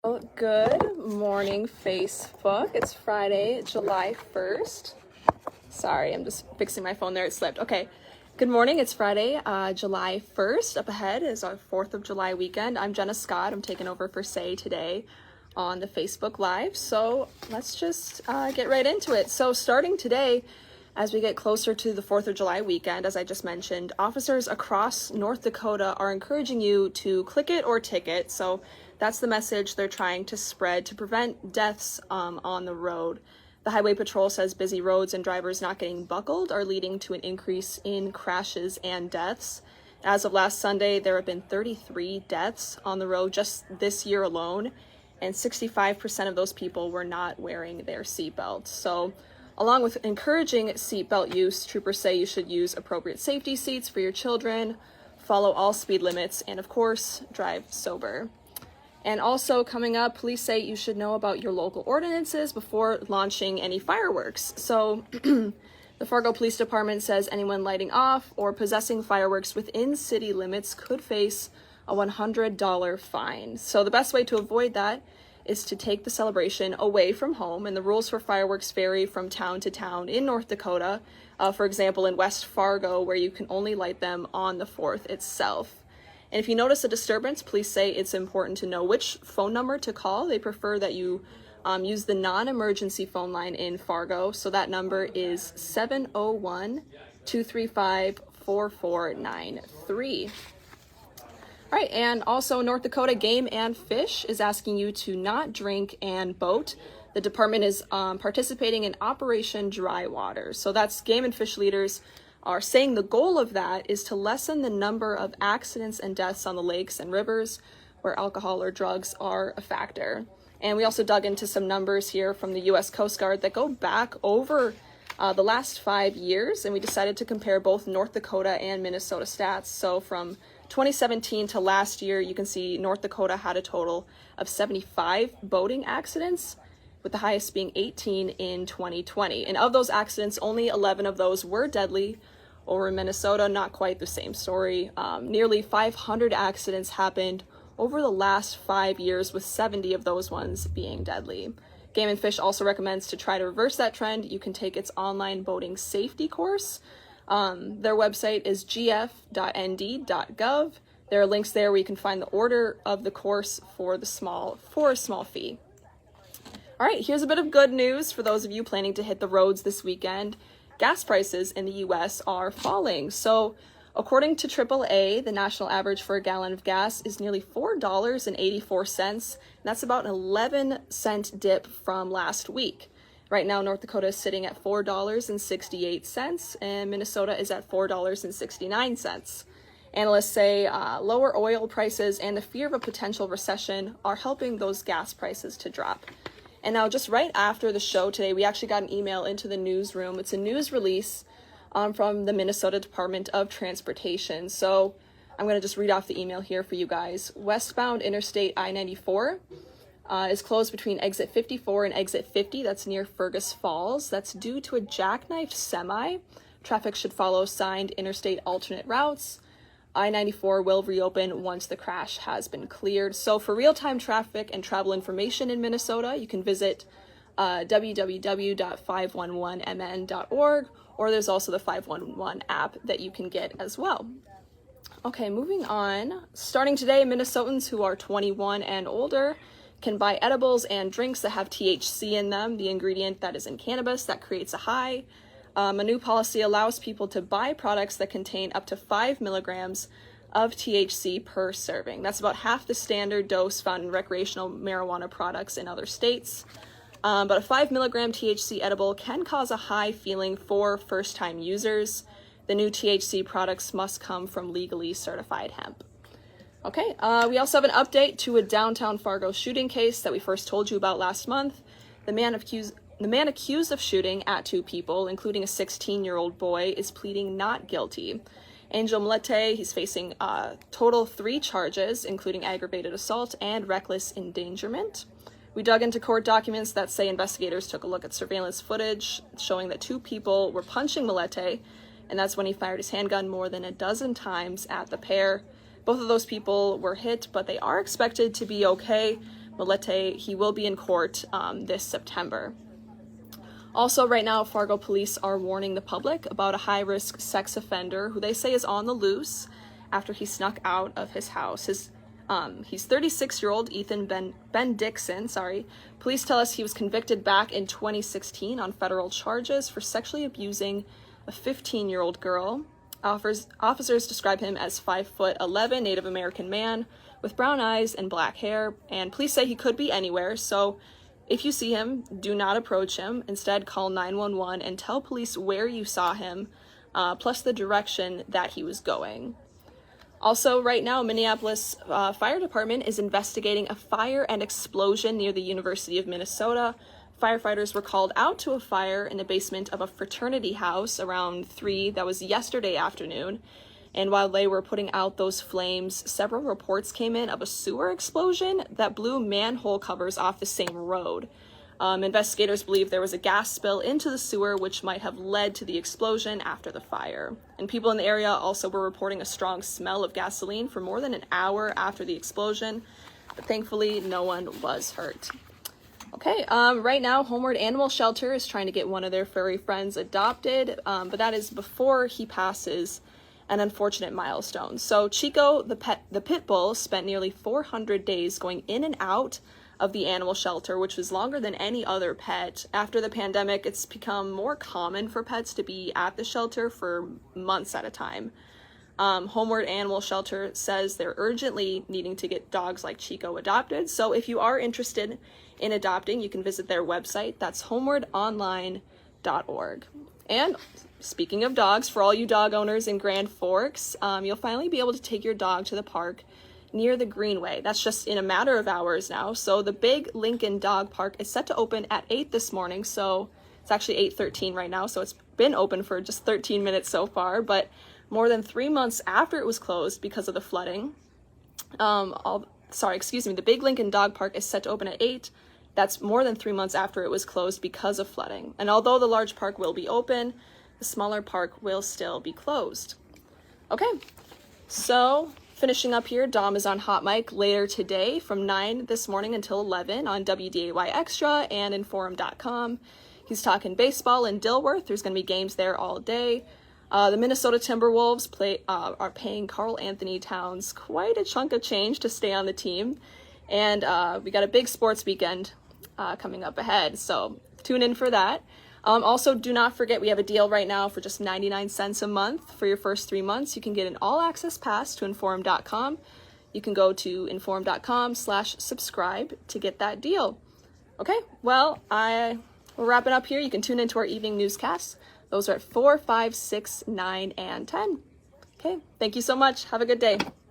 Well, good morning, Facebook. It's Friday, July 1st. Sorry, I'm just fixing my phone there. It slipped. Okay. Good morning. It's Friday, July 1st. Up ahead is our 4th of July weekend. I'm Genna Scott. I'm taking over for Say today on the Facebook Live. So let's just get right into it. So starting today, as we get closer to the 4th of July weekend, as I just mentioned, officers across North Dakota are encouraging you to click it or ticket. So that's the message they're trying to spread to prevent deaths on the road. The Highway Patrol says busy roads and drivers not getting buckled are leading to an increase in crashes and deaths. As of last Sunday, there have been 33 deaths on the road just this year alone, and 65% of those people were not wearing their seatbelt. So along with encouraging seatbelt use, troopers say you should use appropriate safety seats for your children, follow all speed limits, and of course, drive sober. And also coming up, police say you should know about your local ordinances before launching any fireworks. So the Fargo Police Department says anyone lighting off or possessing fireworks within city limits could face a $100 fine. So the best way to avoid that is to take the celebration away from home, and the rules for fireworks vary from town to town in North Dakota. For example, in West Fargo, where you can only light them on the 4th itself. And if you notice a disturbance, police say it's important to know which phone number to call. They prefer that you use the non-emergency phone line in Fargo. So that number is 701-235-4493. All right, and also North Dakota Game and Fish is asking you to not drink and boat. The department is participating in Operation Dry Water. So that's Game and Fish leaders are saying the goal of that is to lessen the number of accidents and deaths on the lakes and rivers where alcohol or drugs are a factor. And we also dug into some numbers here from the U.S. Coast Guard that go back over the last 5 years, and we decided to compare both North Dakota and Minnesota stats. So from 2017 to last year, you can see North Dakota had a total of 75 boating accidents, with the highest being 18 in 2020. And of those accidents, only 11 of those were deadly. Over in Minnesota, not quite the same story. Nearly 500 accidents happened over the last 5 years, with 70 of those ones being deadly. Game and Fish also recommends to try to reverse that trend. You can take its online boating safety course. Their website is gf.nd.gov. There are links there where you can find the order of the course for a small fee. All right, here's a bit of good news for those of you planning to hit the roads this weekend. Gas prices in the U.S. are falling. So according to AAA, the national average for a gallon of gas is nearly $4.84. That's about an 11-cent dip from last week. Right now, North Dakota is sitting at $4.68, and Minnesota is at $4.69. Analysts say lower oil prices and the fear of a potential recession are helping those gas prices to drop. And now just right after the show today, we actually got an email into the newsroom. It's a news release from the Minnesota Department of Transportation. So I'm going to just read off the email here for you guys. Westbound Interstate I-94 is closed between exit 54 and exit 50. That's near Fergus Falls. That's due to a jackknifed semi. Traffic should follow signed interstate alternate routes. I-94 will reopen once the crash has been cleared. So for real-time traffic and travel information in Minnesota, you can visit www.511mn.org, or there's also the 511 app that you can get as well. Okay, moving on. Starting today, Minnesotans who are 21 and older can buy edibles and drinks that have THC in them, the ingredient that is in cannabis that creates a high. A new policy allows people to buy products that contain up to 5 milligrams of THC per serving. That's about half the standard dose found in recreational marijuana products in other states. But a 5 milligram THC edible can cause a high feeling for first-time users. The new THC products must come from legally certified hemp. Okay, we also have an update to a downtown Fargo shooting case that we first told you about last month. The man accused of shooting at 2 people, including a 16-year-old boy, is pleading not guilty. Angel Mlete, he's facing total 3 charges, including aggravated assault and reckless endangerment. We dug into court documents that say investigators took a look at surveillance footage showing that 2 people were punching Mlete, and that's when he fired his handgun more than a dozen times at the pair. Both of those people were hit, but they are expected to be okay. Molete. He will be in court this September. Also, right now, Fargo police are warning the public about a high-risk sex offender who they say is on the loose after he snuck out of his house. He's 36-year-old Ethan Ben Dixon. Police tell us he was convicted back in 2016 on federal charges for sexually abusing a 15-year-old girl. Officers describe him as 5'11", Native American man with brown eyes and black hair, and police say he could be anywhere, so if you see him, do not approach him. Instead, call 911 and tell police where you saw him, plus the direction that he was going. Also, right now, Minneapolis Fire Department is investigating a fire and explosion near the University of Minnesota. Firefighters were called out to a fire in the basement of a fraternity house around 3. That was yesterday afternoon. And while they were putting out those flames, several reports came in of a sewer explosion that blew manhole covers off the same road. Investigators believe there was a gas spill into the sewer, which might have led to the explosion after the fire. And people in the area also were reporting a strong smell of gasoline for more than an hour after the explosion, but thankfully no one was hurt. Okay, right now, Homeward Animal Shelter is trying to get one of their furry friends adopted, but that is before he passes an unfortunate milestone. So Chico, the pit bull, spent nearly 400 days going in and out of the animal shelter, which was longer than any other pet. After the pandemic, it's become more common for pets to be at the shelter for months at a time. Homeward Animal Shelter says they're urgently needing to get dogs like Chico adopted. So if you are interested in adopting, you can visit their website. That's homewardonline.org. And speaking of dogs, for all you dog owners in Grand Forks, you'll finally be able to take your dog to the park near the Greenway. That's just in a matter of hours now. So the Big Lincoln Dog Park is set to open at 8 this morning. So it's actually 8:13 right now. So it's been open for just 13 minutes so far, but more than 3 months after it was closed because of the flooding. The Big Lincoln Dog Park is set to open at 8. That's more than 3 months after it was closed because of flooding. And although the large park will be open, the smaller park will still be closed. Okay, so finishing up here, Dom is on Hot Mic later today from 9 this morning until 11 on WDAY Extra and InForum.com. He's talking baseball in Dilworth. There's going to be games there all day. The Minnesota Timberwolves are paying Karl Anthony Towns quite a chunk of change to stay on the team. And we got a big sports weekend coming up ahead, so tune in for that. Also, do not forget, we have a deal right now for just 99 cents a month for your first 3 months. You can get an all-access pass to InForum.com. You can go to InForum.com/subscribe to get that deal. Okay, well, we're wrapping up here. You can tune into our evening newscasts. Those are at 4, 5, 6, 9, and 10. Okay, thank you so much. Have a good day.